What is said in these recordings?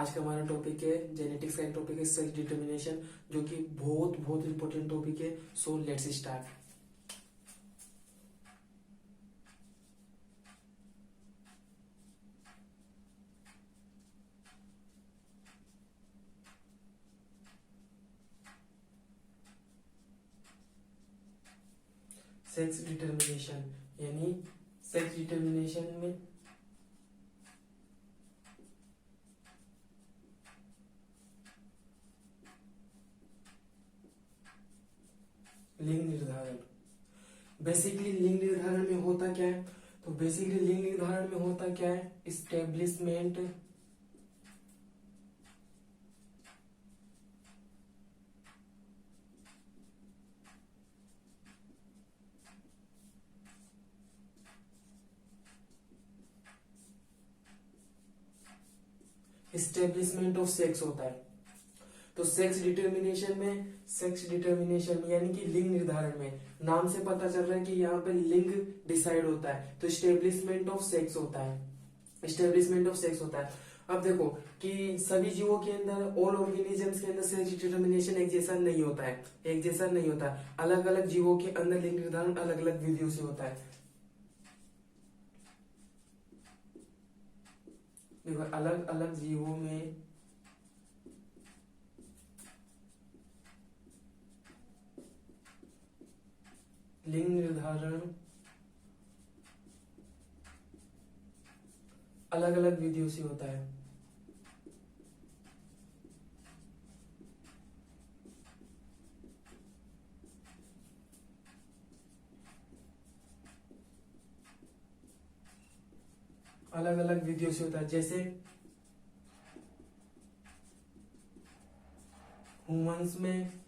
आज का हमारा टॉपिक है जेनेटिक्स का एक टॉपिक है सेक्स डिटर्मिनेशन, जो कि बहुत बहुत इंपॉर्टेंट टॉपिक है। So let's start. Sex determination यानी सेक्स डिटर्मिनेशन में लिंग निर्धारण। बेसिकली लिंग निर्धारण में होता क्या है? तो बेसिकली लिंग निर्धारण में होता क्या है? इस्टेब्लिशमेंट इस्टेब्लिशमेंट ऑफ सेक्स होता है। तो सेक्स डिटर्मिनेशन में यानी कि लिंग निर्धारण में नाम से पता चल रहा है कि यहाँ पे लिंग डिसाइड होता है, तो स्टेब्लिशमेंट ऑफ सेक्स होता है। स्टेब्लिशमेंट ऑफ सेक्स होता है। अब देखो कि सभी जीवों के अंदर, ऑल ऑर्गेनिजम्स के अंदर सेक्स डिटर्मिनेशन एक जैसा नहीं होता है, एक जैसा नहीं होता है। अलग अलग जीवों के अंदर लिंग निर्धारण अलग अलग विधियों से होता है। देखो अलग अलग जीवों में लिंग निर्धारण अलग अलग विधियों से होता है। अलग अलग विधियों से होता है, जैसे ह्यूमंस में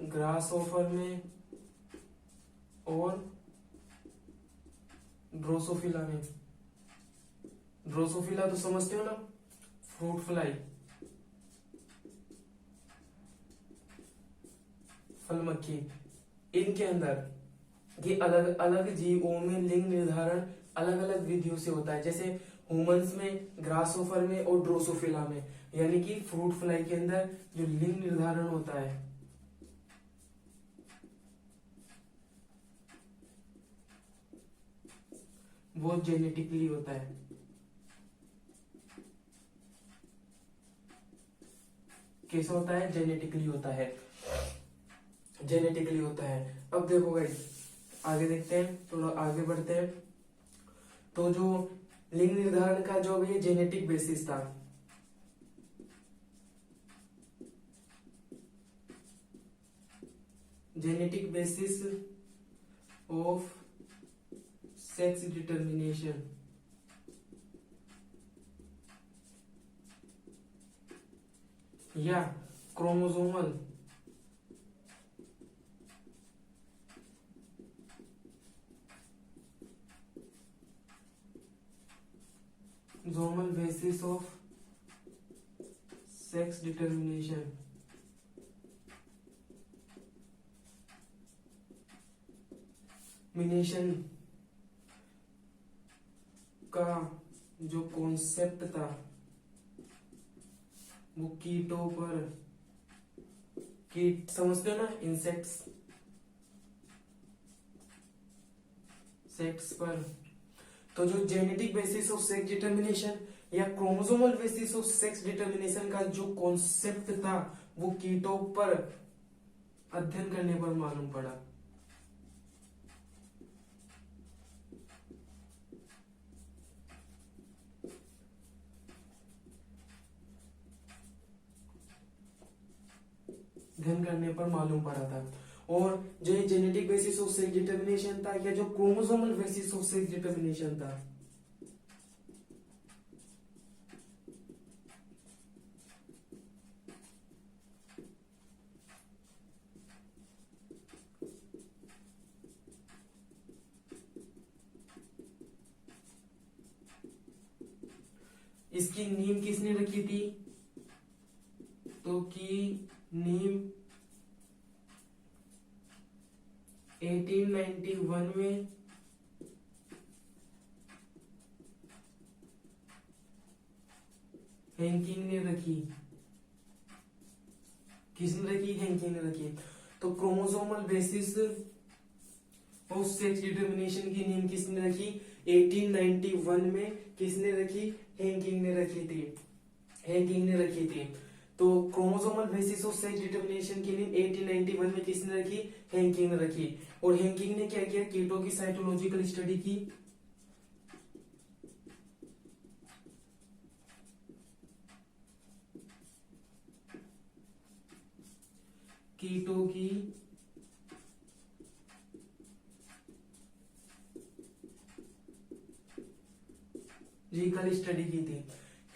ग्रास ऑफर में और ड्रोसोफिला में। ड्रोसोफिला तो समझते हो ना, फ्रूट फ्लाई, फल मक्खी। इनके अंदर ये अलग अलग जीवों में लिंग निर्धारण अलग अलग विधियों से होता है। जैसे ह्यूमंस में, ग्रासोफर में और ड्रोसोफिला में, यानी कि फ्रूट फ्लाई के अंदर जो लिंग निर्धारण होता है वो जेनेटिकली होता है। कैसे होता है? जेनेटिकली होता है, जेनेटिकली होता है। अब देखो गाइस, आगे देखते हैं, थोड़ा आगे बढ़ते हैं। तो जो लिंग निर्धारण का जो भी जेनेटिक बेसिस था, genetic basis of sex determination, या chromosomal basis of sex determination, मिनेशन का जो कॉन्सेप्ट था वो कीटों पर, कीट समझते हो ना, इंसेक्ट्स, सेक्स पर। तो जो genetic basis of sex determination या chromosomal basis of sex determination का जो कॉन्सेप्ट था वो कीटों पर अध्ययन करने पर मालूम पड़ा। अध्ययन करने पर मालूम पड़ा था। और जो ये genetic basis of sex determination था या जो chromosomal basis of sex determination था, इसकी नींव किसने रखी थी? तो की नींव 1891 में हैंकिंग ने रखी। किसने रखी? हैंकिंग ने रखी। तो chromosomal basis of sex determination की नींव किसने रखी? 1891 में किसने रखी? हैंकिंग ने रखी थी। हैंकिंग ने रखी थी। तो chromosomal basis of sex determination की नींव 1891 में किसने रखी? हैंकिंग ने रखी। और हैंकिंग ने क्या किया? कीटों की साइटोलॉजिकल स्टडी की। कीटों की लॉजिकल स्टडी की थी।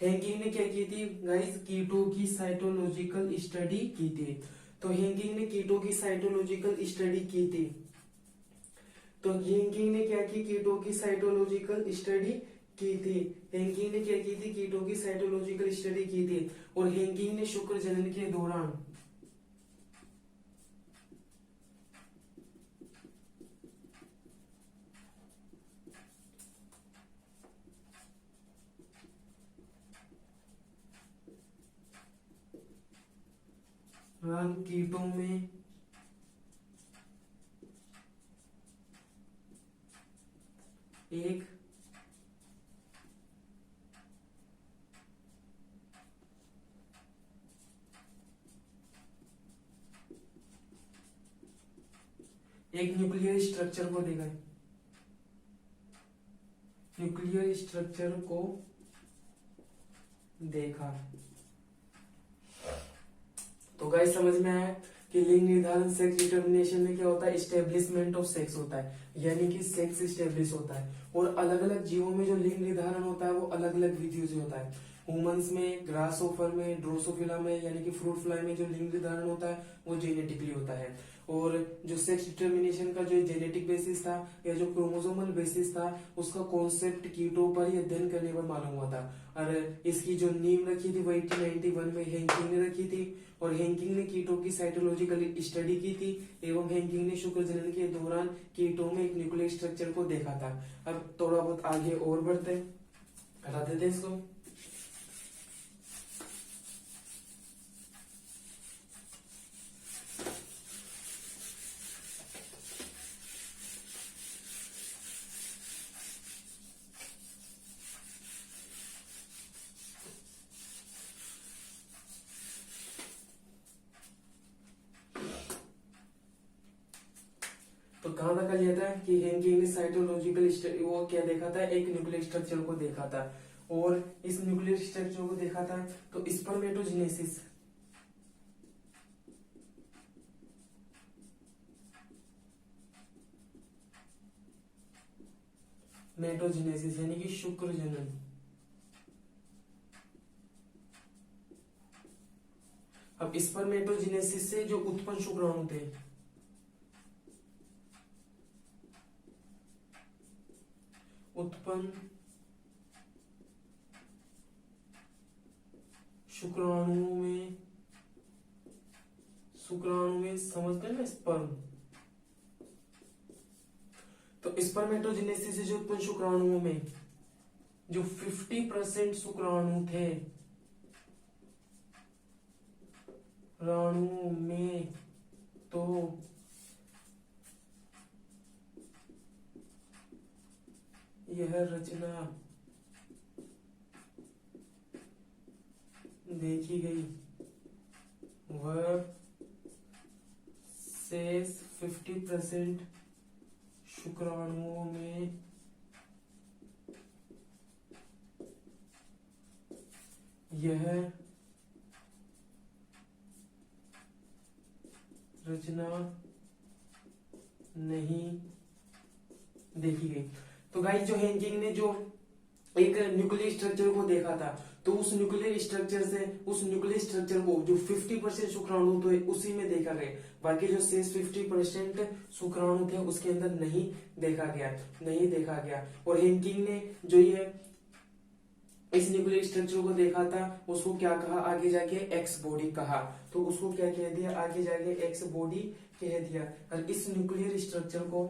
हैंकिंग ने क्या की थी गाइस? कीटों की साइटोलॉजिकल स्टडी की थी। तो हैंकिंग ने कीटों की साइटोलॉजिकल स्टडी की थी। तो हैंकिंग ने क्या की? कीटों की साइटोलॉजिकल स्टडी की थी। हैंकिंग ने क्या की थी? कीटों की साइटोलॉजिकल स्टडी की थी। और हैंकिंग ने शुक्र जनन के दौरान कीटों में एक न्यूक्लियर स्ट्रक्चर को देखा। न्यूक्लियर स्ट्रक्चर को देखा। तो गाइस समझ में आया कि लिंग निर्धारण सेक्स डिटर्मिनेशन में क्या होता है? एस्टेब्लिशमेंट ऑफ सेक्स होता है, यानी कि सेक्स एस्टेब्लिश होता है। और अलग अलग जीवों में जो लिंग निर्धारण होता है वो अलग अलग विधियों से होता है। ह्यूमंस में, ग्रासोफर में, ड्रोसोफिला में यानी कि फ्रूट फ्लाई में जो लिंग निर्धारण होता है वो जेनेटिकली होता है। और जो सेक्स डिटर्मिनेशन का जो जेनेटिक बेसिस था या जो क्रोमोसोमल बेसिस था उसका कॉन्सेप्ट कीटों पर या अध्ययन करने पर मालूम हुआ था। और इसकी जो नींव रखी थी वो 1891 में हैंकिंग ने रखी थी। और हैंकिंग ने कीटों की साइटोलॉजिकल स्टडी की थी एवं हैंकिंग ने शुक्र जनन के दौरान कीटों में एक न्यूक्लियर स्ट्रक्चर को देखा था। अब थोड़ा बहुत आगे और बढ़ते हैं, हटा देते हैं इसको। तो कहां तक लिया था कि हैंकिंग ने साइटोलॉजिकल वो क्या देखा था? एक न्यूक्लियर स्ट्रक्चर को देखा था। और इस न्यूक्लियर स्ट्रक्चर को देखा था तो स्पर्मेटोजेनेसिस मेटोजेनेसिस यानी कि शुक्र जनन। अब स्पर्मेटोजेनेसिस से जो उत्पन्न शुक्राणु थे उत्पन्न शुक्राणुओं में समझते हैं ना स्पर्म। तो स्पर्मेटोजेनेसिस से जो उत्पन्न शुक्राणुओं में जो 50% शुक्राणु थे शुक्राणुओं में, तो यह रचना देखी गई वह शेष 50% शुक्राणुओं में यह रचना नहीं देखी गई। तो गाइस जो हैंकिंग ने जो एक न्यूक्लियर स्ट्रक्चर को देखा था तो उस न्यूक्लियर स्ट्रक्चर को जो 50% शुक्राणु थे उसी में देखा गया, बाकी जो शेष 50% शुक्राणु थे उसके अंदर नहीं देखा गया। और हैंकिंग ने जो ये इस न्यूक्लियर स्ट्रक्चर को देखा था उसको क्या कहा आगे जाके? एक्स बॉडी कहा। तो उसको क्या कह दिया आगे जाके? एक्स बॉडी कह दिया। और इस न्यूक्लियर स्ट्रक्चर को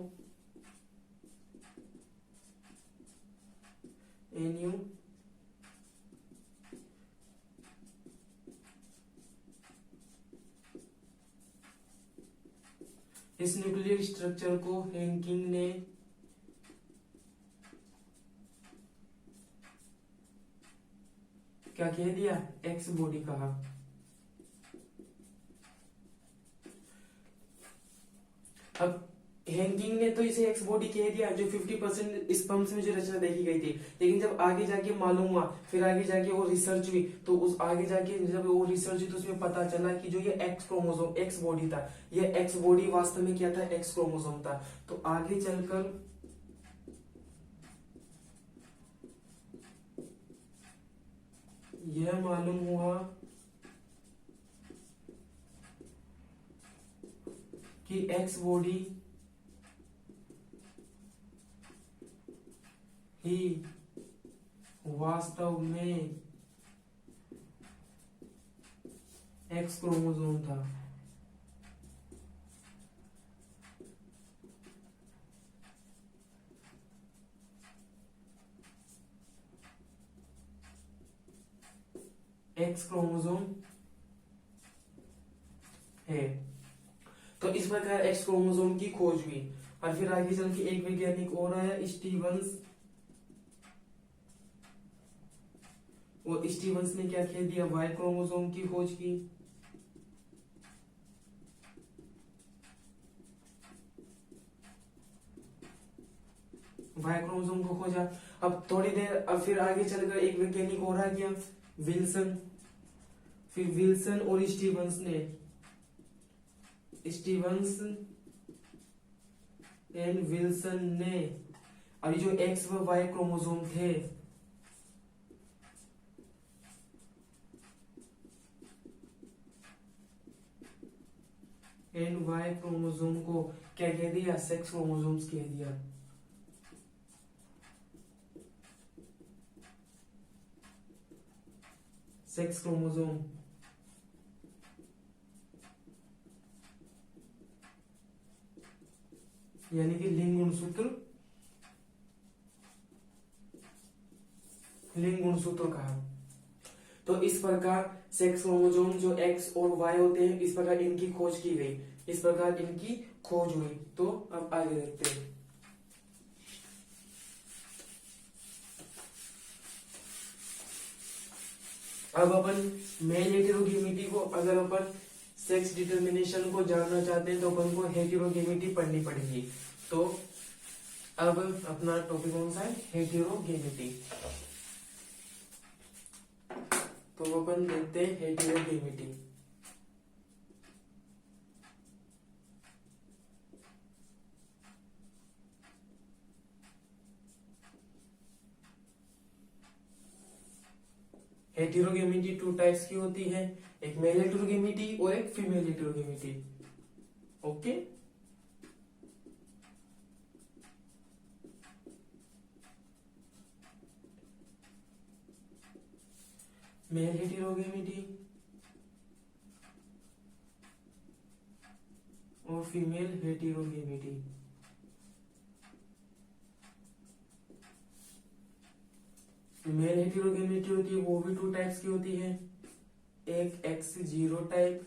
इस न्यूक्लियर स्ट्रक्चर को हैंकिंग ने क्या कह दिया, एक्स बॉडी कहा। अब हैंकिंग ने तो इसे एक्स बॉडी कह दिया, जो 50% स्पर्म्स में जो रचना देखी गई थी। लेकिन जब आगे जाके मालूम हुआ, फिर आगे जाके वो रिसर्च हुई, तो उस आगे जाके जब वो रिसर्च हुई तो उसमें पता चला कि जो ये एक्स क्रोमोसोम, एक्स बॉडी था, ये एक्स बॉडी वास्तव में क्या था, एक्स क्रोमोसोम था। तो आगे चलकर यह मालूम हुआ कि एक्स बॉडी ही वास्तव में एक्स क्रोमोसोम था। एक्स क्रोमोसोम है। तो इस प्रकार एक्स क्रोमोसोम की खोज हुई। और फिर आगे चल के एक वैज्ञानिक और आया, स्टीवंस। वो स्टीवंस ने क्या कह दिया, वाई क्रोमोसोम की खोज की। वाई क्रोमोसोम को खोजा। अब थोड़ी देर, अब फिर आगे चलकर एक वैज्ञानिक और आ गया, विल्सन। फिर विल्सन और स्टीवंस एंड विल्सन ने, और जो एक्स व वाई क्रोमोसोम थे, एंड वाई क्रोमोसोम को क्या कह दिया, सेक्स क्रोमोसोम्स कह दिया। सेक्स क्रोमोसोम यानी कि लिंग गुणसूत्र कहा। तो इस प्रकार सेक्स क्रोमोसोम जो एक्स और वाई होते हैं, इस प्रकार इनकी खोज की गई, इस प्रकार इनकी खोज हुई। तो अब आगे देखते हैं। अब अपन मेल हेटेरोगेमिटी को, अगर अपन सेक्स डिटर्मिनेशन को जानना चाहते हैं तो अपन को हेटेरोगेमिटी पढ़नी पड़ेगी। तो अब अपना टॉपिक कौन सा है, हेटेरोगेमिटी। तो अपन देखते हैं हेटेरोगेमिटी। हेटेरोगेमिटी टू टाइप्स की होती है, एक मेल हेटेरोगेमिटी और एक फीमेल हेटेरोगेमिटी। ओके, मेल हेटेरोगेमिटी और फीमेल हेटेरोगेमिटी। मेल हेटेरोगेमिटी होती है, वो भी टू टाइप्स की होती है, एक X0 टाइप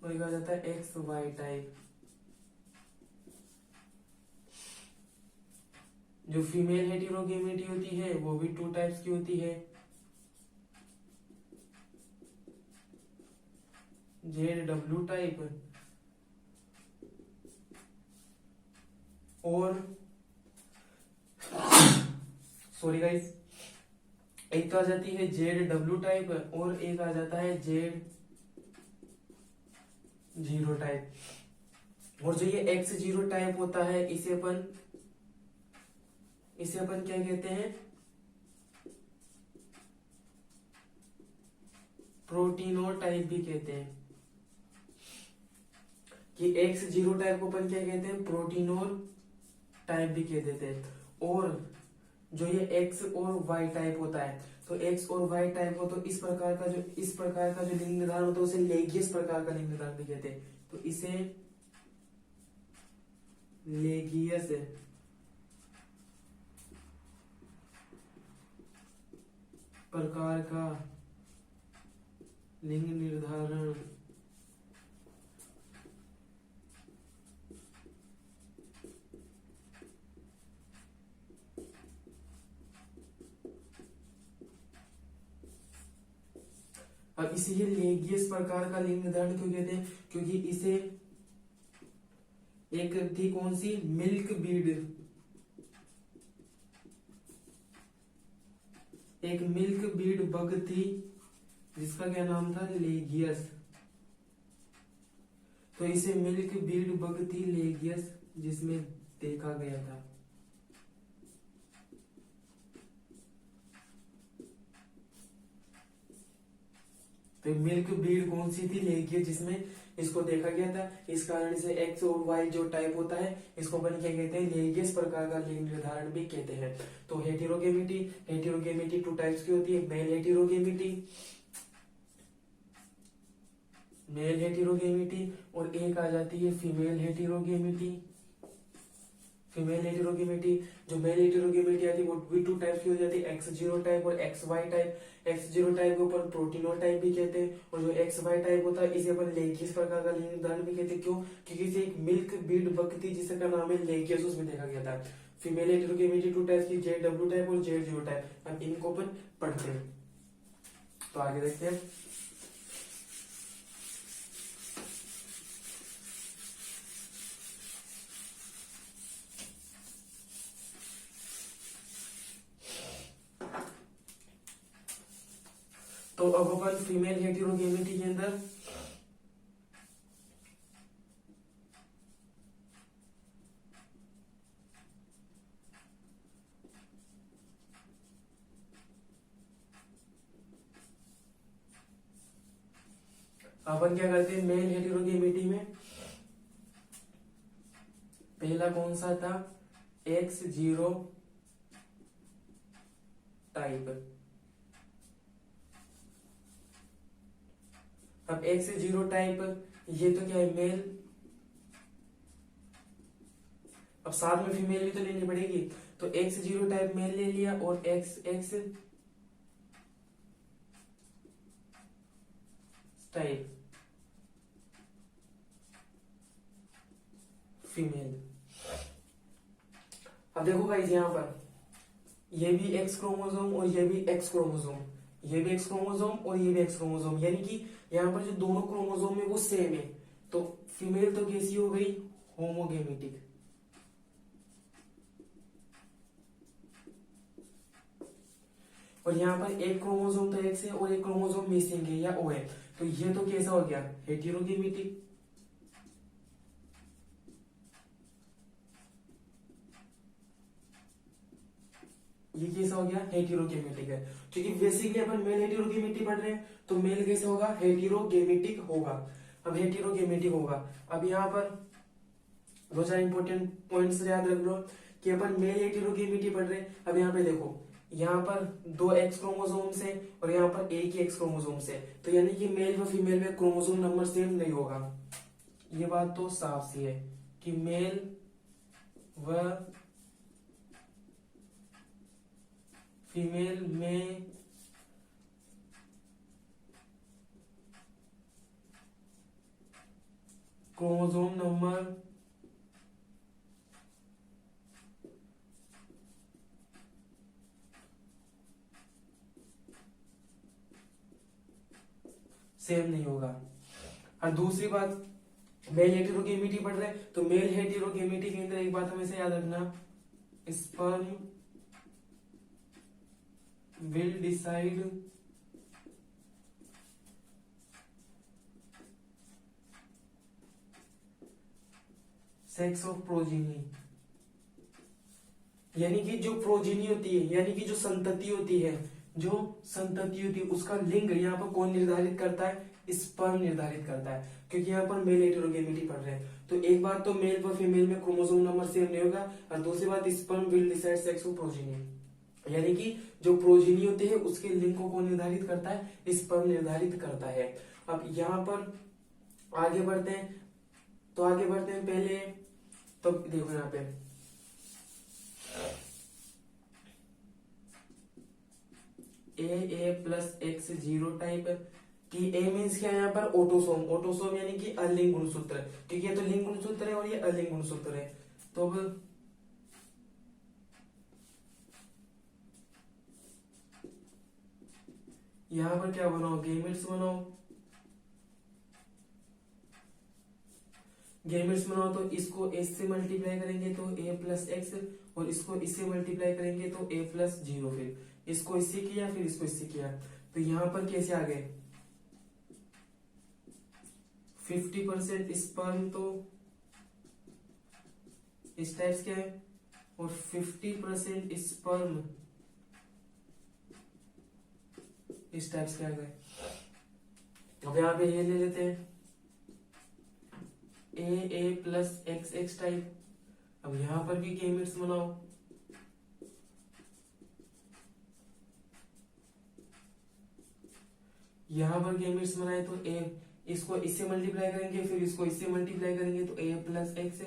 और एक आ जाता है XY टाइप। जो फीमेल हेटेरोगेमिटी होती है वो भी टू टाइप्स की होती है, ZW टाइप और सॉरी गाइस, एक तो आ जाती है ZW टाइप और एक आ जाता है Z0 टाइप। और जो ये X0 टाइप होता है, इसे अपन क्या कहते हैं, प्रोटीनोर टाइप भी कहते हैं। कि X0 टाइप को अपन क्या कहते हैं, प्रोटीनोर टाइप भी कह देते हैं। और जो ये X और Y टाइप होता है, तो X और Y टाइप हो तो इस प्रकार का जो लिंग निर्धारण होता है उसे लेगियस प्रकार का लिंग निर्धारण भी कहते हैं। तो इसे लेगियस प्रकार का लिंग निर्धारण अब इसे ये लेगियस प्रकार का लिंग निर्धारण क्यों कहते हैं? क्योंकि इसे एक थी कौन सी, मिल्क बीड, एक मिल्क बीड बग थी जिसका क्या नाम था, लेगियस। तो इसे मिल्क बीड बग थी लेगियस जिसमें देखा गया था। तो मिल्क बीड कौन सी थी, लेगियस, जिसमें इसको देखा गया था। इस कारण से एक्स और वाई जो टाइप होता है इसको अपन क्या कहते हैं, लेगियस प्रकार का लिंग निर्धारण भी कहते हैं। तो हेटेरोगेमिटी, हेटेरोगेमिटी टू टाइप्स की होती है, मेल हेटेरोगेमिटी, मेल हेटेरोगेमिटी, और एक आ जाती है फीमेल हेटेरोगेमिटी। फीमेल हेटेरोगेमिटी, जो मेल हेटेरोगेमिटी आती है वो भी टू टाइप्स की हो जाती है, एक्स जीरो टाइप और X Y type. X zero type को अपन प्रोटीनोटाइप भी कहते हैं, और जो एक्स वाई टाइप होता है इसे अपन लेगियस प्रकार का लिंग निर्धारण भी कहते हैं। क्यों? क्योंकि इसे एक मिल्क बीड बग थी जिसका नाम है लेगियस, उसमें देखा गया था। फीमेल हेटेरोगेमिटी टू टाइप्स की, जेड डब्ल्यू टाइप और जेड जीरो टाइप। अब इनको अपन पढ़ते हैं, तो आगे देखते हैं। तो अब अपन फीमेल हेटेरोगेमिटी के अंदर अपन क्या करते हैं, मेल हेटेरोगेमिटी में पहला कौन सा था, एक्स जीरो टाइप। अब एक्स जीरो टाइप ये तो क्या है, मेल। अब साथ में फीमेल भी तो लेनी पड़ेगी, तो एक्स जीरो टाइप मेल ले लिया और एक्स एक्स टाइप फीमेल। अब देखो गाइस, यहाँ पर ये भी एक्स क्रोमोसोम और ये भी एक्स क्रोमोसोम, ये भी एक्स क्रोमोसोम और ये भी एक्स क्रोमोसोम, यानी कि यहाँ पर जो दोनों क्रोमोसोम है वो सेम है। तो फीमेल तो कैसी हो गई, होमोगेमेटिक। और यहाँ पर एक क्रोमोसोम तो एक्स है और एक क्रोमोसोम मिसिंग है या ओ है, तो ये तो कैसा हो गया, हेटेरोगेमेटिक। ये कैसा हो गया, हेटेरोगेमेटिक है। क्योंकि बेसिकली अपन मेल हेटेरोगेमेटिक पढ़ रहे हैं, तो मेल कैसा होगा, हेटेरोगेमेटिक होगा। अब हेटेरोगेमेटिक होगा। अब यहाँ पर दो चार इंपॉर्टेंट पॉइंट्स याद रख लो कि अपन मेल हेटेरोगेमेटी पढ़ रहे हैं। अब यहाँ पे देखो, यहाँ पर दो एक्स क्रोमोसोम्स है और यहाँ पर एक ही एक्स क्रोमोसोम्स है, तो यानी कि मेल व फीमेल में क्रोमोसोम नंबर सेम नहीं होगा। ये बात तो साफ सी है कि मेल व फीमेल में क्रोमोसोम नंबर सेम नहीं होगा। और दूसरी बात, मेल हेटेरोगेमिटी पढ़ रहे हैं, तो मेल हेटेरोगेमिटी के अंदर एक बात हमेशा याद रखना, sperm will decide sex of progeny. यानी कि जो प्रोजीनी होती है, यानी कि जो संतति होती है, जो संतति होती है उसका लिंग यहाँ पर कौन निर्धारित करता है, स्पर्म निर्धारित करता है। क्योंकि यहाँ पर मेल हेटेरोगेमिटी पढ़ रहे हैं, तो एक बात तो मेल व फीमेल में क्रोमोसोम नंबर सेम नहीं होगा, और दूसरी बात sperm will decide sex of progeny, यानी कि जो प्रोजीनी होती है उसके लिंग को कौन निर्धारित करता है, स्पर्म निर्धारित करता है। अब यहाँ पर आगे बढ़ते हैं, तो आगे बढ़ते हैं पहले, तो देखो यहाँ पे ए प्लस एक्स जीरो टाइप कि ए मीन्स क्या है यहाँ पर ऑटोसोम, ऑटोसोम यानी कि अलिंग गुणसूत्र, क्योंकि ये तो लिंग गुणसूत्र है और ये अलिंग गुणसूत्र है। तो अब यहां पर क्या बनाओ, गेमेट्स बनाओ। गेमेट्स बनाओ तो इसको एस से मल्टीप्लाई करेंगे तो ए प्लस एक्स, और इसको इससे मल्टीप्लाई करेंगे तो ए प्लस जीरो। फिर इसको इससे किया, फिर इसको इससे किया, तो यहां पर कैसे आ गए 50% स्पर्म तो इस टाइप्स क्या है, और 50% स्पर्म इस टाइप्स क्या गए। अब यहाँ पे ये ले लेते हैं ए प्लस एक्स एक्स टाइप। अब यहां पर भी गेमेट्स बनाओ। यहां पर गेमेट्स बनाए तो ए, इसको इससे मल्टीप्लाई करेंगे, फिर इसको इससे मल्टीप्लाई करेंगे तो ए प्लस एक्स।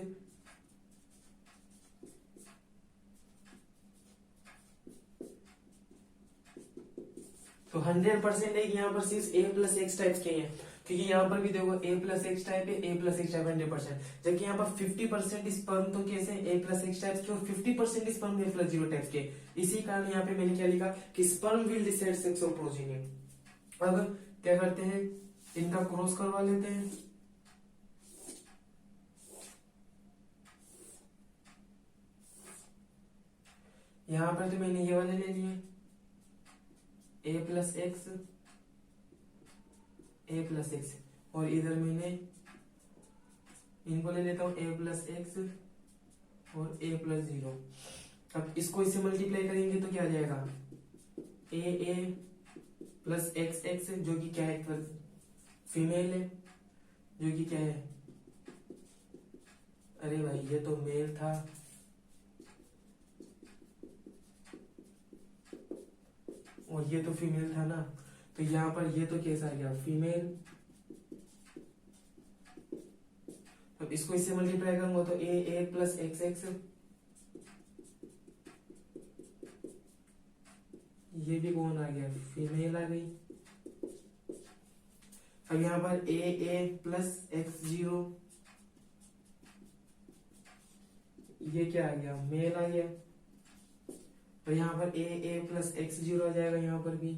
तो 100% एक यहाँ पर सिर्फ ए प्लस एक्स टाइप्स के हैं, क्योंकि यहाँ पर भी देखो ए प्लस एक्स टाइप है, ए प्लस एक्स टाइप 100%, जबकि यहाँ पर 50% स्पर्म तो कैसे ए प्लस एक्स टाइप्स के और 50% स्पर्म ए प्लस जीरो टाइप्स के। इसी कारण यहाँ पे मैंने क्या लिखा कि sperm will decide sex of progeny. अब क्या करते हैं, इनका क्रॉस करवा लेते हैं। यहां पर तो मैंने ये वाले ले लिए ए प्लस एक्स, ए प्लस एक्स, और इधर मैंने इनको ले लेता हूं ए प्लस एक्स और ए प्लस जीरो। अब इसको इससे मल्टीप्लाई करेंगे तो क्या आ जाएगा ए प्लस एक्स एक्स, जो कि क्या है फीमेल है, जो कि क्या है, अरे भाई ये तो मेल था, और ये तो फीमेल था ना, तो यहाँ पर ये तो कैसा आ गया फीमेल। अब इसको इससे मल्टीप्लाई करूंगा तो ए प्लस एक्स एक्स, ये भी कौन आ गया फीमेल आ गई। अब यहाँ पर ए प्लस एक्स जीरो, ये क्या आ गया मेल आ गया, और यहाँ पर ए प्लस एक्स जीरो आ जाएगा यहाँ पर भी।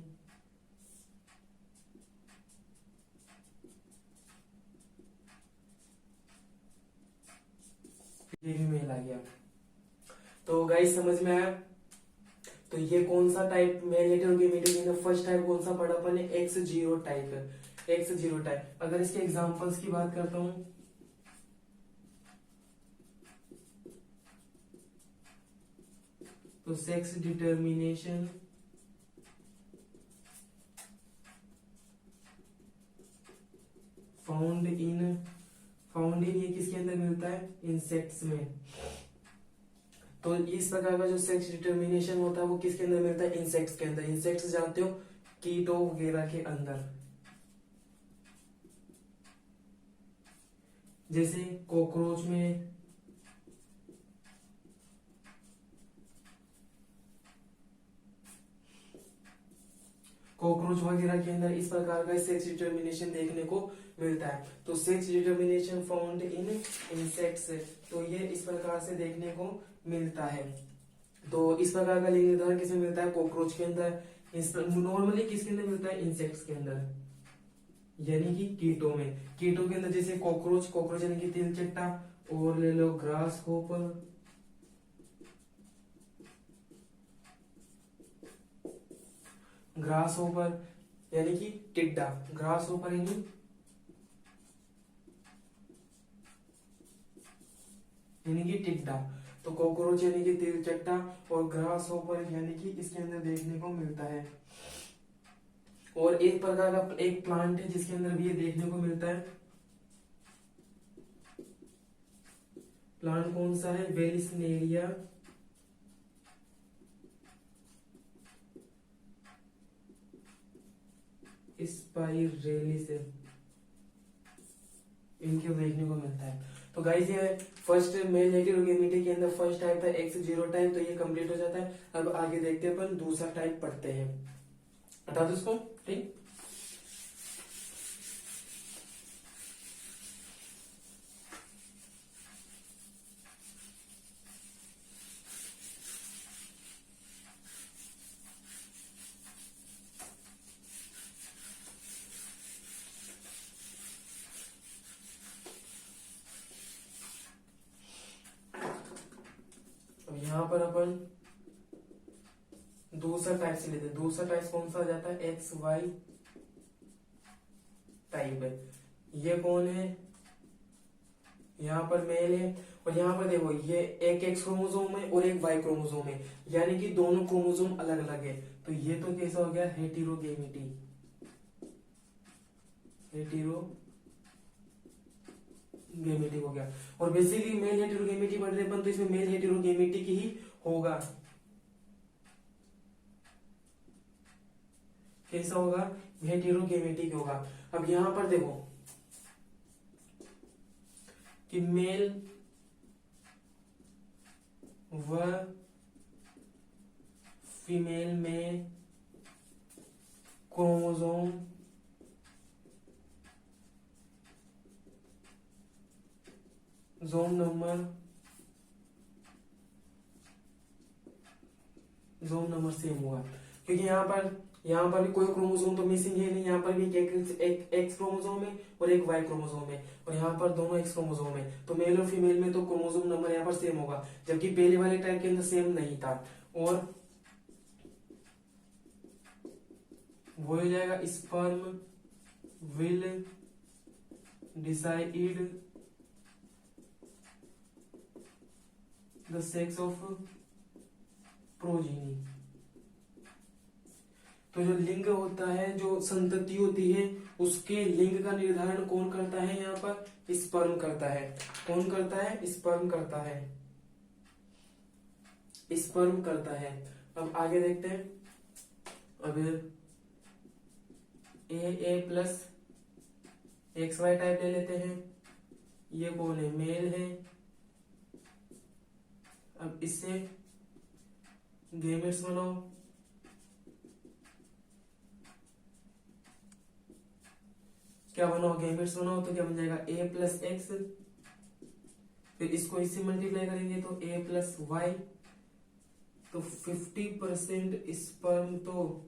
ये भी मेल आ गया। तो गाइस समझ में आया। तो ये कौन सा टाइप मेल हेटेरोगेमेटी, फर्स्ट टाइप कौन सा पढ़ा अपन ने, x zero type, X zero type. अगर इसके एग्जांपल्स की बात करता हूं तो सेक्स डिटर्मिनेशन फाउंड इन ये किसके अंदर मिलता है, इंसेक्ट्स में। तो इस प्रकार का जो सेक्स डिटर्मिनेशन होता है वो किसके अंदर मिलता है, इंसेक्ट्स के अंदर। इंसेक्ट्स जानते हो कीटो वगैरह के अंदर, जैसे कॉकरोच में, कॉकरोच वगैरह के अंदर इस प्रकार का सेक्स डिटर्मिनेशन देखने को मिलता है। तो sex determination found in insects, तो ये इस प्रकार से देखने को मिलता है। तो इस प्रकार का लिंग निर्धारण किसमें मिलता है, कॉकरोच के अंदर। नॉर्मली किसके अंदर मिलता है, इंसेक्ट्स के अंदर, यानी कि कीटों में। कीटों के अंदर जैसे कॉकरोच यानी कि तिलचट्टा, और ले लो ग्रास होपर, ग्रास होपर यानी कि टिड्डा, ग्रास होपर यानी कि टिड्डा। तो कॉकरोच यानी कि तिलचट्टा, और ग्रास होपर यानी कि इसके अंदर देखने को मिलता है। और एक प्रकार का एक प्लांट है जिसके अंदर भी ये देखने को मिलता है। प्लांट कौन सा है, वेलिस्नेरिया स्पाइरेलिस, इनके देखने को मिलता है। तो गाइस ये फर्स्ट मेल हेटेरोगेमेटी के अंदर फर्स्ट टाइप था एक्स जीरो टाइप, तो ये कंप्लीट हो जाता है। अब आगे देखते हैं अपन दूसरा टाइप पढ़ते हैं, बता दो इसको, ठीक। पर अपन दूसरा टाइप से लेते हैं। दूसरा टाइप कौन सा आ जाता है, एक्स वाई टाइप है। ये कौन है, यहाँ पर मेल है, और यहाँ पर देखो ये एक एक्स क्रोमोसोम है और एक वाई क्रोमोसोम है, यानी कि दोनों क्रोमोसोम अलग अलग है। तो ये तो कैसा हो गया, हेटेरोगेमिटी, हेटेरोगेमिटी हो गया। और बेसिकली मेल हेटेरोगेमिटी पढ़ रहे अपन, तो इसमें मेल हेटेरोगेमिटी की ही होगा। कैसा होगा, हेटेरोगेमेटिक होगा। अब यहां पर देखो कि मेल व फीमेल में क्रोमोसोम जोन नंबर सेम हुआ, क्योंकि यहाँ पर भी कोई क्रोमोसोम तो मिसिंग है नहीं। यहाँ पर भी एक एक्स क्रोमोसोम है और एक वाई क्रोमोसोम है, और यहाँ पर दोनों एक्स क्रोमोसोम है। तो मेल और फीमेल में तो क्रोमोसोम नंबर यहाँ पर सेम होगा, जबकि पहले वाले टाइप के अंदर सेम नहीं था। और वो हो जाएगा, sperm will decide the sex of progeny. तो जो लिंग होता है, जो संतति होती है, उसके लिंग का निर्धारण कौन करता है, यहाँ पर स्पर्म करता है। कौन करता है, स्पर्म करता है, स्पर्म करता है। अब आगे देखते हैं। अब ए प्लस एक्स वाई टाइप ले लेते हैं। ये कौन है, मेल है। अब इससे गेमेट्स बनाओ। क्या बनाओ, गेमेट्स बनाओ, तो क्या बन जाएगा, ए प्लस एक्स। फिर इसको इससे मल्टीप्लाई करेंगे तो ए प्लस वाई। तो 50% स्पर्म तो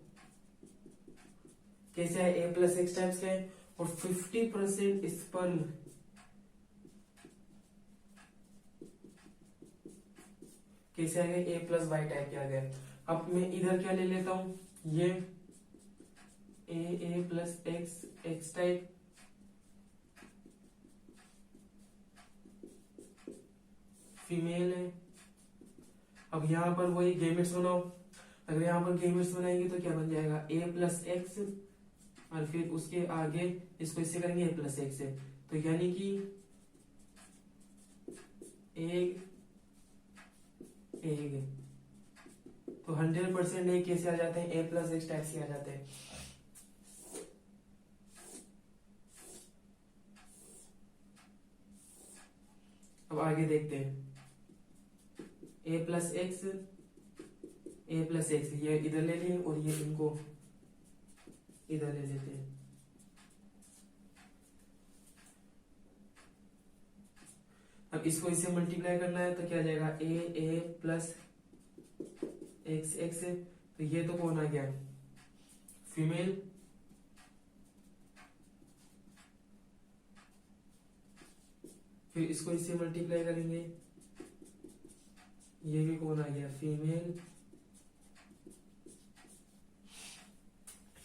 कैसे है, ए प्लस एक्स टाइप्स का है, और 50% स्पर्म कैसे आ गए, ए प्लस वाई टाइप के आ गए। अब मैं इधर क्या ले लेता हूं, ये A plus X X type, female है। अब यहां पर वही गेमेट्स बनाओ। अगर यहां पर गेमेट्स बनाएंगे तो क्या बन जाएगा, ए प्लस एक्स, और फिर उसके आगे इसको इससे करेंगे ए प्लस एक्स है। तो यानी कि एग, तो 100% एग कैसे आ जाते हैं, ए प्लस एक्स टाइप से आ जाते हैं। अब आगे देखते हैं, ए प्लस एक्स, ये इधर ले लें और ये इनको इधर ले लेते हैं। अब इसको इससे मल्टीप्लाई करना है तो क्या आ जाएगा, ए प्लस एक्स एक्स। तो ये तो कौन आ गया, फीमेल। फिर इसको इससे मल्टीप्लाई करेंगे, ये भी कौन आ गया, फीमेल।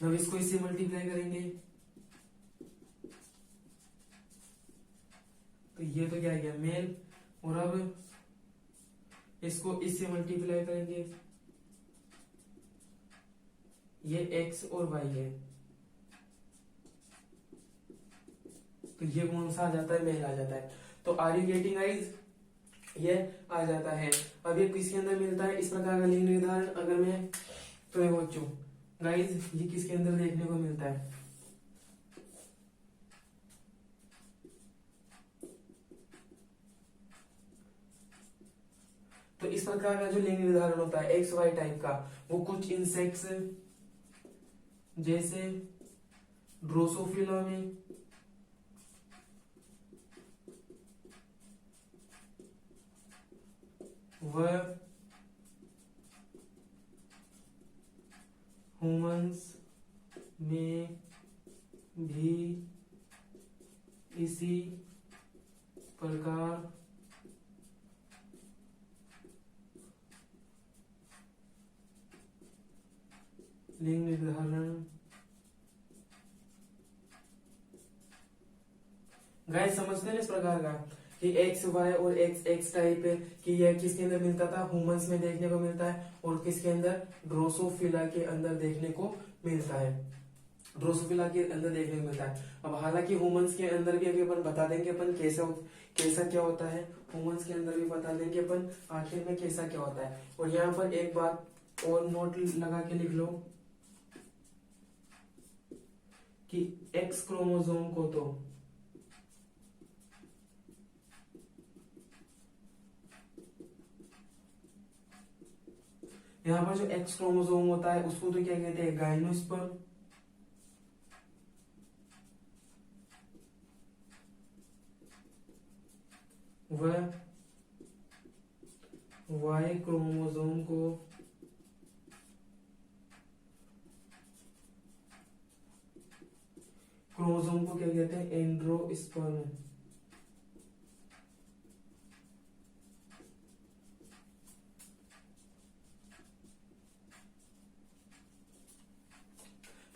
अब इसको इससे मल्टीप्लाई करेंगे तो ये तो क्या आ गया, मेल। और अब इसको इससे मल्टीप्लाई करेंगे, ये एक्स और वाई है, तो ये कौन सा आ जाता है, मेल आ जाता है। तो आर यू गेटिंग गाइस, ये आ जाता है। अब ये किसके अंदर मिलता है इस प्रकार का लिंग निर्धारण, अगर मैं तो देखो बच्चों गाइस, ये किसके अंदर देखने को मिलता है, तो इस प्रकार का जो लिंग निर्धारण होता है एक्स वाई टाइप का, वो कुछ इंसेक्ट्स जैसे ड्रोसोफिला में, व ह्यूमंस में भी इसी प्रकार लिंग निर्धारण गाइस समझते हैं इस प्रकार का कि एक्स वाई और एक्स एक्स टाइप कि यह किसके अंदर मिलता था, ह्यूमंस में देखने को मिलता है, और किसके अंदर, ड्रोसोफिला के अंदर देखने को मिलता है, ड्रोसोफिला के अंदर देखने को मिलता है। अब हालांकि ह्यूमंस के अंदर भी अभी अपन बता देंगे अपन कैसा क्या होता है, ह्यूमंस के अंदर भी बता देंगे अपन आखिर में कैसा क्या होता है। और यहाँ पर एक बात और नोट लगा के लिख लो कि एक्स क्रोमोसोम को तो यहाँ पर जो एक्स क्रोमोसोम होता है उसको तो क्या कहते हैं, गाइनोस्पर्म, वह वाई क्रोमोसोम को क्या कहते हैं, एंड्रोस्पर्म।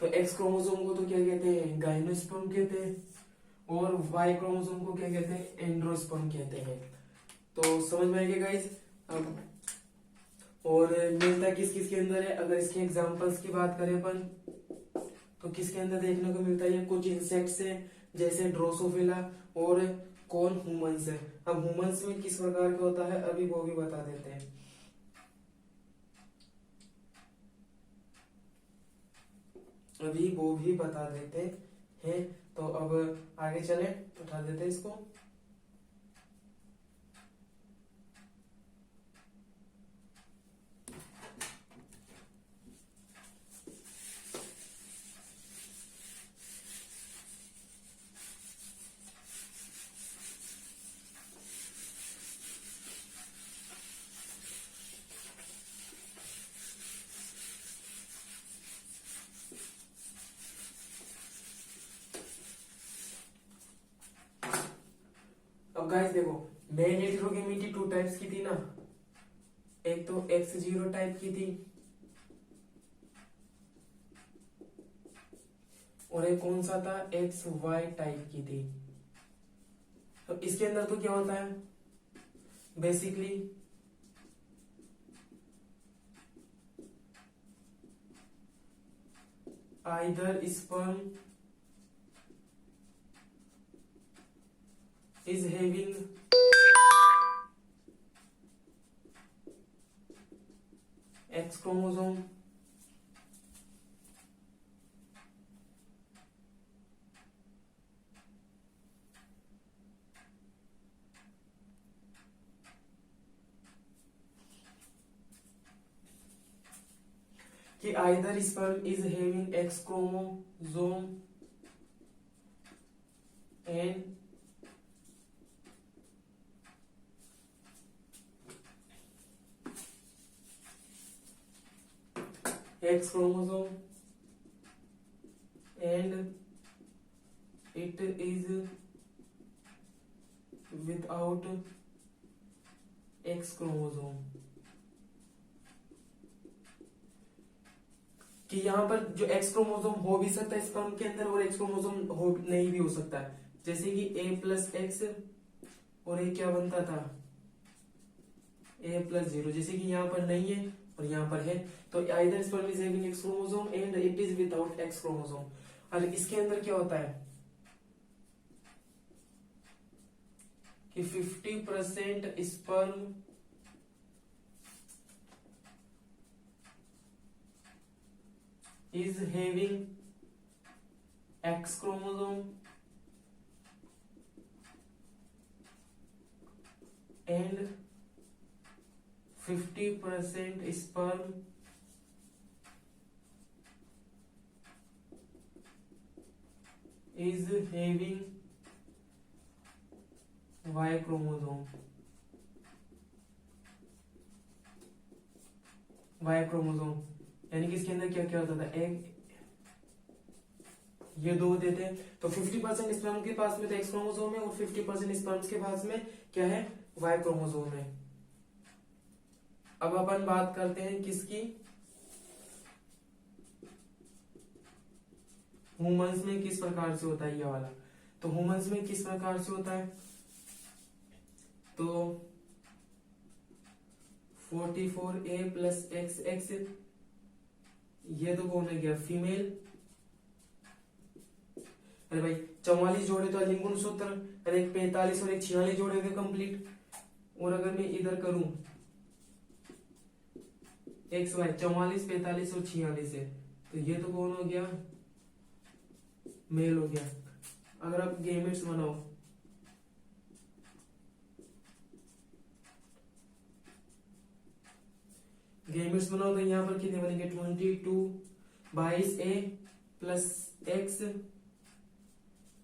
तो एक्स क्रोमोसोम को तो क्या कहते हैं, गाइनोस्पर्म कहते हैं, और वाई क्रोमोसोम को क्या कहते हैं, एंड्रोस्पर्म कहते हैं। तो समझ में आएगा गाइस। अब और मिलता किस किस के अंदर है, अगर इसके एग्जांपल्स की बात करें अपन तो किसके अंदर देखने को मिलता है, कुछ इंसेक्ट्स है जैसे ड्रोसोफिला, और कौन, ह्यूमंस है। अब ह्यूमंस में किस प्रकार का होता है अभी वो भी बता देते हैं। अभी वो भी बता देते हैं। तो अब आगे चले, उठा देते हैं इसको। अब गाइस देखो, मेन हेटेरोगेमिटी टू टाइप्स की थी ना, एक तो X0 टाइप की थी और एक कौन सा था, XY टाइप की थी। तो इसके अंदर तो क्या होता है, basically either sperm is having X chromosome कि either sperm is having X chromosome and X chromosome and it is without X chromosome, कि यहाँ पर जो X क्रोमोसोम हो भी सकता है स्पर्म के अंदर और X क्रोमोसोम हो नहीं भी हो सकता है, जैसे कि A+X और ये क्या बनता था, A+0, जैसे कि यहाँ पर नहीं है और यहाँ पर है। तो either sperm is having X chromosome and it is without X chromosome. और इसके अंदर क्या होता है कि 50% sperm is having X chromosome and 50% sperm is having Y chromosome। Y chromosome यानी कि इसके अंदर क्या क्या होता था, एक ये दो देते हैं। तो 50% स्पर्म के पास में तो एक्स क्रोमोसोम है और 50% स्पर्म्स के पास में क्या है, वाई क्रोमोसोम है। अब अपन बात करते हैं किसकी, ह्यूमंस में किस प्रकार से होता है ये वाला, तो ह्यूमंस में किस प्रकार से होता है, तो 44A प्लस XX, ये तो कौन है गया, फीमेल। अरे भाई 44 जोड़े तो लिंग गुणसूत्र, अरे एक 45 और एक 46 जोड़े हुए कंप्लीट। और अगर मैं इधर करूं XY 44, 45 और 46 है, तो ये तो कौन हो गया, मेल हो गया। अगर आप गेमेट्स बनाओ, तो यहाँ पर कितने बनेंगे, 22A प्लस X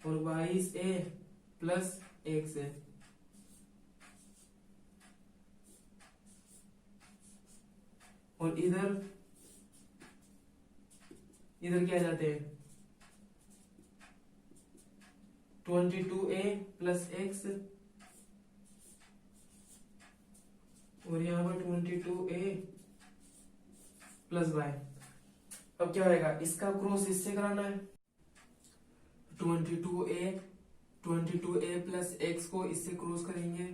और 22A प्लस X है। और इधर क्या जाते हैं, 22A प्लस X और यहाँ पर 22A प्लस Y। अब क्या होगा, इसका क्रॉस इससे कराना है, 22A प्लस X को इससे क्रॉस करेंगे,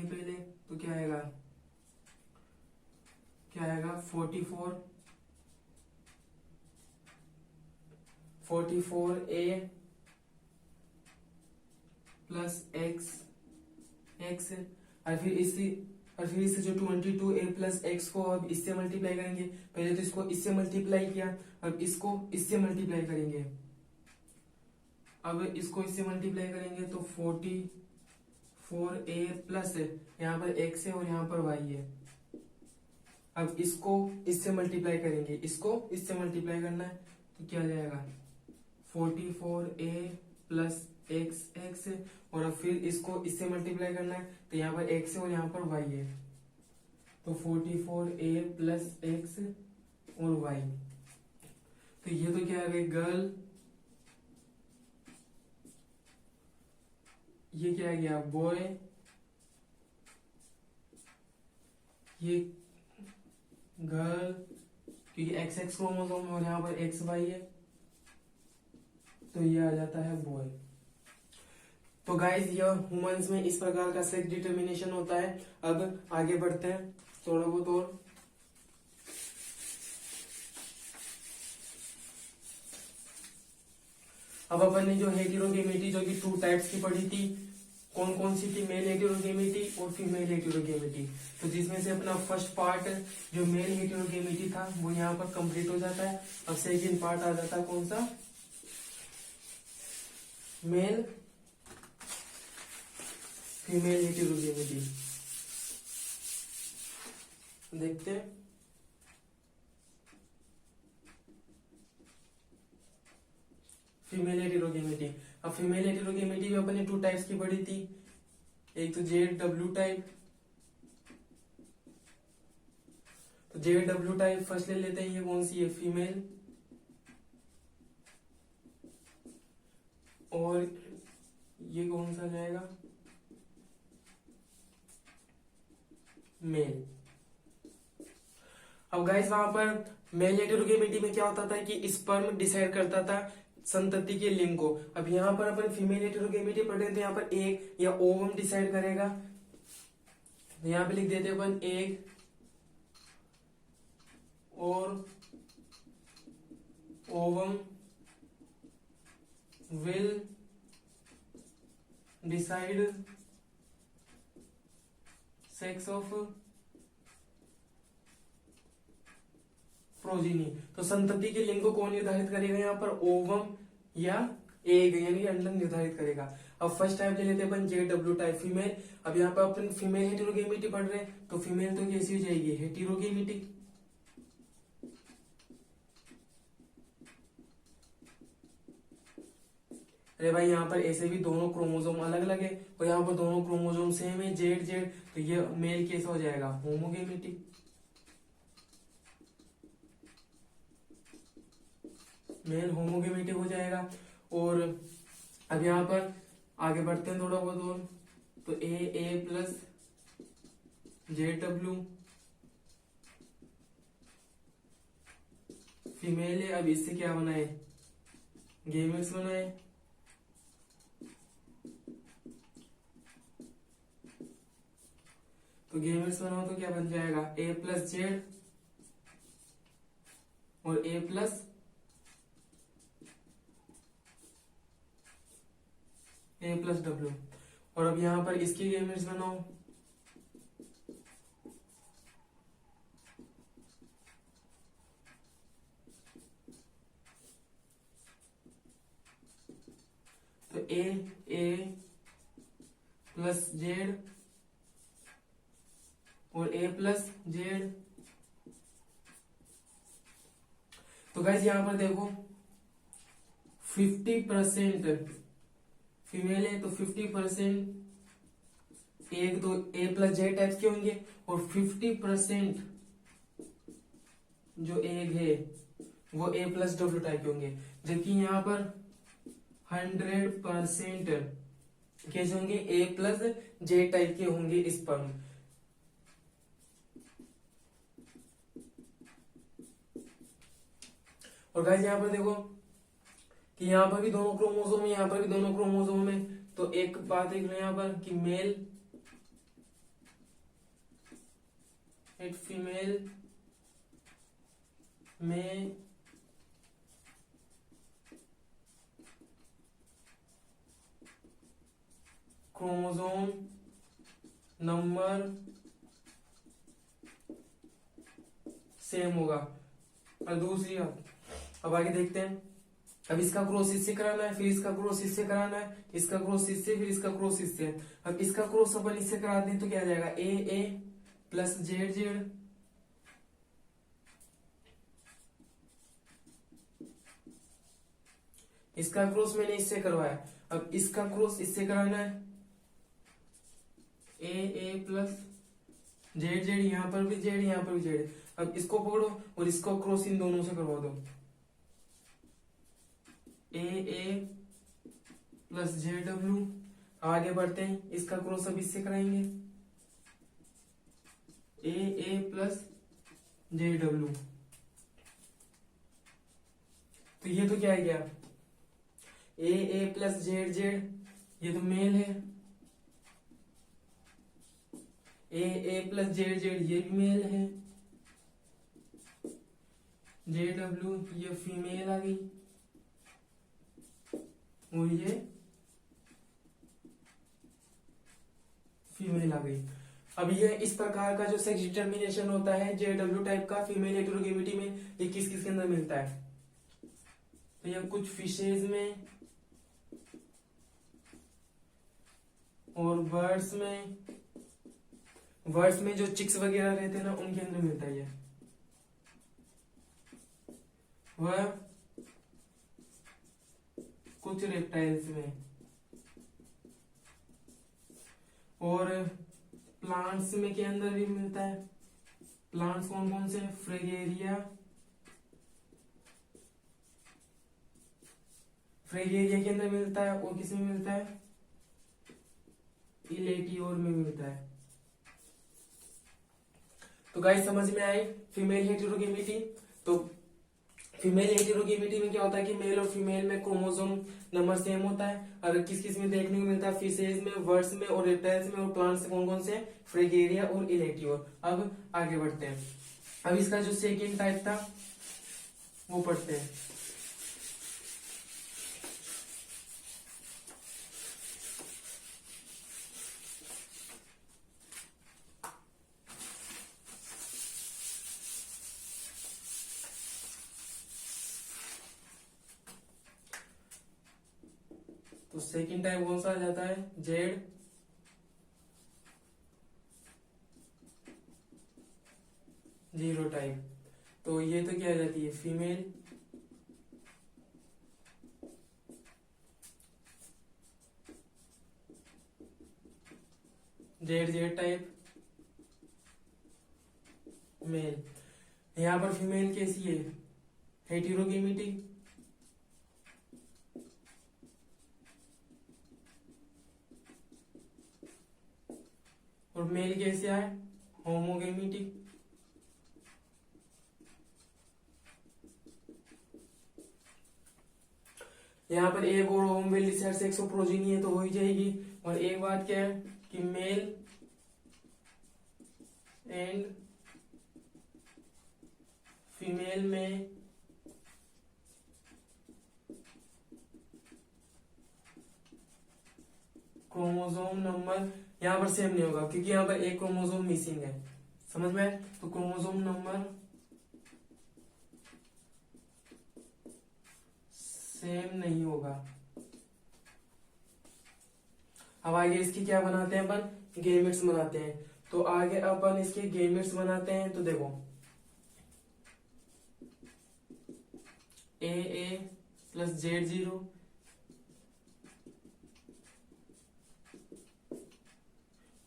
पहले, तो क्या आएगा 44A प्लस X और फिर इससे जो 22A प्लस X को अब इससे मल्टीप्लाई करेंगे, पहले तो इसको इससे मल्टीप्लाई किया, अब इसको इससे मल्टीप्लाई करेंगे, तो 44A प्लस यहाँ पर X है और यहाँ पर Y है। अब इसको इससे मल्टीप्लाई करेंगे, करना है, तो क्या जाएगा 44A प्लस X और अब फिर इसको इससे मल्टीप्लाई करना है, तो यहाँ पर X है और यहाँ पर Y है, तो 44A प्लस X और Y। तो ये तो क्या है गर्ल, ये क्या है गया बॉय, ये गर्ल, क्योंकि XX क्रोमोसोम और यहाँ पर XY है, तो ये आ जाता है बॉय। तो गाइज यह ह्यूमंस में इस प्रकार का सेक्स डिटर्मिनेशन होता है। अब आगे बढ़ते हैं थोड़ा बहुत और। अब अपन ने जो हेटेरोगेमेटी जो कि 2 टाइप्स की पढ़ी थी, कौन कौन सी थी, मेल हेटेरोगेमेटी और फीमेल हेटेरोगेमेटी। तो जिसमें से अपना फर्स्ट पार्ट जो मेल हेटेरोगेमेटी था वो यहाँ पर कंप्लीट हो जाता है। अब सेकंड पार्ट आ जाता है कौन सा, मेल फीमेल हेटेरोगेमेटी। देखते हैं फीमेल हेटेरोगेमेटी। अब फीमेल हेटेरोगेमेटी भी अपने 2 टाइप्स की पढ़ी थी, एक तो ZW टाइप। तो ZW टाइप फर्स्ट ले लेते हैं, ये कौन सी है, फीमेल, और ये कौन सा जाएगा, मेल। अब गाइस वहां पर मेल हेटेरोगेमेटी में क्या होता था कि स्पर्म डिसाइड करता था संतति के लिंग को। अब यहाँ पर अपन फीमेल हेटेरोगेमेटी पढ़ रहे थे, यहाँ पर एग या ओवम डिसाइड करेगा। तो यहाँ पे लिख देते हैं अपन एग और ovum will decide sex of progeny. तो संतति के लिंग को कौन निर्धारित करेगा, यहाँ पर ओवम या एग यानी अंडा निर्धारित करेगा। अब फर्स्ट टाइप ले लेते हैं अपन JW टाइप फीमेल। अब यहाँ पर अपन फीमेल हेटेरोगेमेटी पढ़ रहे हैं, तो फीमेल तो कैसी हो जाएगी, हेटेरोगेमेटी। अरे भाई यहाँ पर ऐसे भी दोनों क्रोमोसोम अलग अलग है और यहाँ पर दोनों क्रोमोसोम सेम है Z, तो ये मेल कैसा हो जाएगा, होमोगेमेटी। मेल होमोगेमेटी हो जाएगा। और अब यहाँ पर आगे बढ़ते हैं थोड़ा बहुत और, तो A प्लस ZW फीमेल है। अब इससे क्या बना है, गेमेट्स बनाए, तो गेमेट्स बनाओ तो क्या बन जाएगा, ए प्लस जेड और ए प्लस डब्ल्यू। और अब यहां पर इसकी गेमेट्स बनाओ, तो ए प्लस जेड और ए प्लस जेड। तो गाइस यहां पर देखो 50% फीमेल है, तो 50% एक तो ए प्लस जेड टाइप के होंगे, और 50% जो एग है वो ए प्लस डब्ल्यू टाइप के होंगे। जबकि यहाँ पर 100% कैसे होंगे, ए प्लस जे टाइप के होंगे स्पर्म। और गाइस यहाँ पर देखो कि यहाँ पर भी दोनों क्रोमोसोम है, यहाँ पर भी दोनों क्रोमोसोम है। तो एक बात देख लो यहाँ पर कि मेल एंड फीमेल में क्रोमोसोम नंबर सेम होगा। और दूसरी बात, अब आगे देखते हैं। अब इसका क्रॉस इससे कराना है, फिर इसका क्रॉस इससे कराना है, इसका क्रॉस इससे, फिर इसका क्रॉस इससे। अब इसका क्रॉस अपन इससे करा दें तो क्या आ जाएगा, ए प्लस जेड जेड, इसका क्रॉस मैंने इससे करवाया। अब इसका क्रॉस इससे कराना है, ए प्लस जेड जेड, यहां पर भी जेड यहां पर भी जेड। अब इसको पकड़ो और इसको क्रॉस इन दोनों से करवा दो, ए प्लस जे डब्ल्यू। आगे बढ़ते हैं, इसका क्रॉस अब इससे कराएंगे, ए प्लस जे डब्ल्यू। तो ये तो क्या है, क्या ए प्लस जेड जेड, ये तो मेल है। ए प्लस जेड जेड, ये भी मेल है। जे डब्ल्यू ये फीमेल आ गई, और ये फीमेल आ गई। अब ये इस प्रकार का जो सेक्स डिटर्मिनेशन होता है जे डब्ल्यू टाइप का फीमेल हेटेरोगेमिटी में, ये किस किस के अंदर मिलता है, तो ये कुछ फिशेज में और बर्ड्स में जो चिक्स वगैरह रहते हैं ना, उनके अंदर मिलता है। वह कुछ रेप्टाइल्स में, और प्लांट्स में के अंदर भी मिलता है। प्लांट्स कौन कौन से, फ्रेगेरिया के अंदर मिलता है, और किसमें मिलता है, इलेटियोर में मिलता है। तो गाइस समझ में आई फीमेल हेटेरोगेमिटी। तो फीमेल हेटेरोगेमिटी में क्या होता है कि मेल और फीमेल में क्रोमोसोम नंबर सेम होता है। और किस किस में देखने को मिलता है, फिशेज में, बर्ड्स में और रेप्टाइल्स में, और प्लांट्स में कौन कौन से, फ्रेगेरिया और इलेटियोर। अब आगे बढ़ते हैं। अब इसका जो सेकेंड टाइप था वो पढ़ते हैं। तो सेकंड टाइप कौन सा आ जाता है, जेड जीरो टाइप। तो ये तो क्या आ जाती है, female Z Z type, male. यहां पर फीमेल कैसी है, हेटेरोगेमिटी, और मेल कैसे आए, होमोगेमिटी। यहाँ पर एक और ovum will decide sex of progeny है तो हो ही जाएगी। और एक बात क्या है कि मेल एंड फीमेल में क्रोमोसोम नंबर यहाँ पर सेम नहीं होगा क्योंकि यहाँ पर एक क्रोमोसोम मिसिंग है, समझ में आया? तो क्रोमोसोम नंबर सेम नहीं होगा। अब आगे इसकी क्या बनाते हैं अपन, गेमेट्स बनाते हैं। तो आगे अपन इसके गेमेट्स बनाते हैं। तो देखो ए प्लस Z0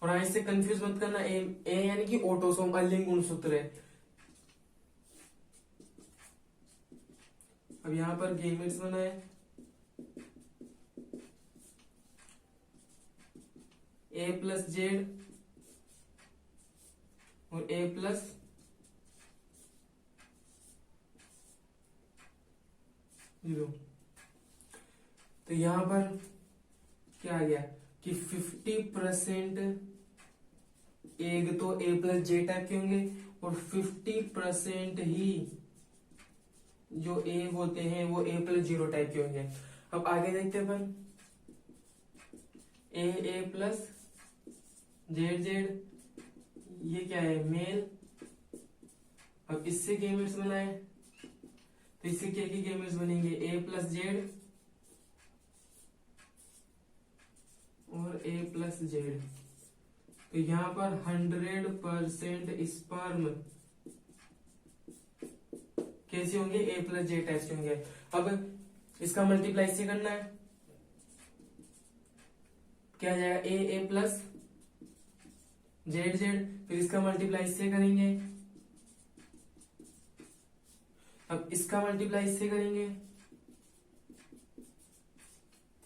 और इससे कंफ्यूज मत करना, ए यानी कि ऑटोसोम अलिंग गुणसूत्र है। अब यहां पर गेमेट्स बनाए ए प्लस जेड और ए प्लस जीरो। तो यहां पर क्या आ गया कि 50% एग तो ए प्लस जे टाइप के होंगे और 50% ही जो एग होते हैं वो ए प्लस जीरो टाइप के होंगे। अब आगे देखते हैं अपन ए प्लस जेड जेड, ये क्या है मेल। अब इससे गेमेट्स बनाए तो इससे क्या की गेमेट्स बनेंगे ए प्लस जेड और ए प्लस जेड। तो यहां पर 100% स्पर्म कैसे होंगे, ए प्लस जेड टाइप के होंगे। अब इसका मल्टीप्लाई से करना है, क्या आ जाएगा ए प्लस जेड जेड, फिर इसका मल्टीप्लाई इससे करेंगे। अब इसका मल्टीप्लाई इससे करेंगे,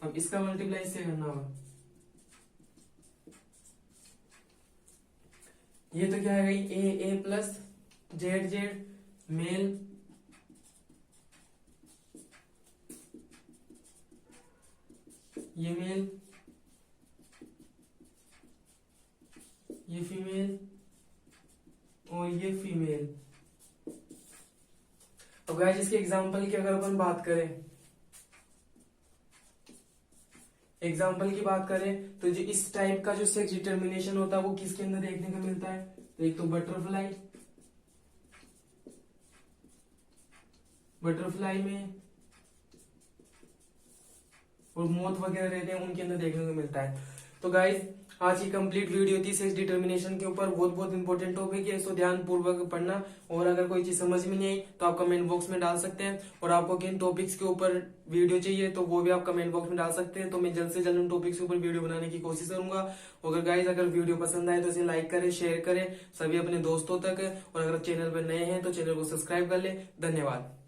अब इसका मल्टीप्लाई इससे करना होगा। ये तो क्या आ गई ए प्लस जेड जेड मेल ये मेल ये फीमेल और ये फीमेल। अब गाइस इसके एग्जाम्पल की अगर अपन बात करें, एग्जाम्पल की बात करें तो जो इस टाइप का जो सेक्स डिटर्मिनेशन होता है वो किसके अंदर देखने को मिलता है। तो एक तो बटरफ्लाई में और मोथ वगैरह रहते हैं उनके अंदर देखने को मिलता है। तो गाइज आज की कंप्लीट वीडियो थी सेक्स डिटर्मिनेशन के ऊपर, बहुत इंपॉर्टेंट टॉपिक है, इसको ध्यान पूर्वक पढ़ना। और अगर कोई चीज समझ में नहीं आई तो आप कमेंट बॉक्स में डाल सकते हैं। और आपको किन टॉपिक्स के ऊपर वीडियो चाहिए तो वो भी आप कमेंट बॉक्स में डाल सकते हैं। तो मैं जल्द से जल्द उन टॉपिक्स के ऊपर वीडियो बनाने की कोशिश करूंगा। अगर गाइज अगर वीडियो पसंद आए तो इसे लाइक करें, शेयर करें सभी अपने दोस्तों तक। और अगर चैनल पर नए हैं तो चैनल को सब्सक्राइब कर ले। धन्यवाद।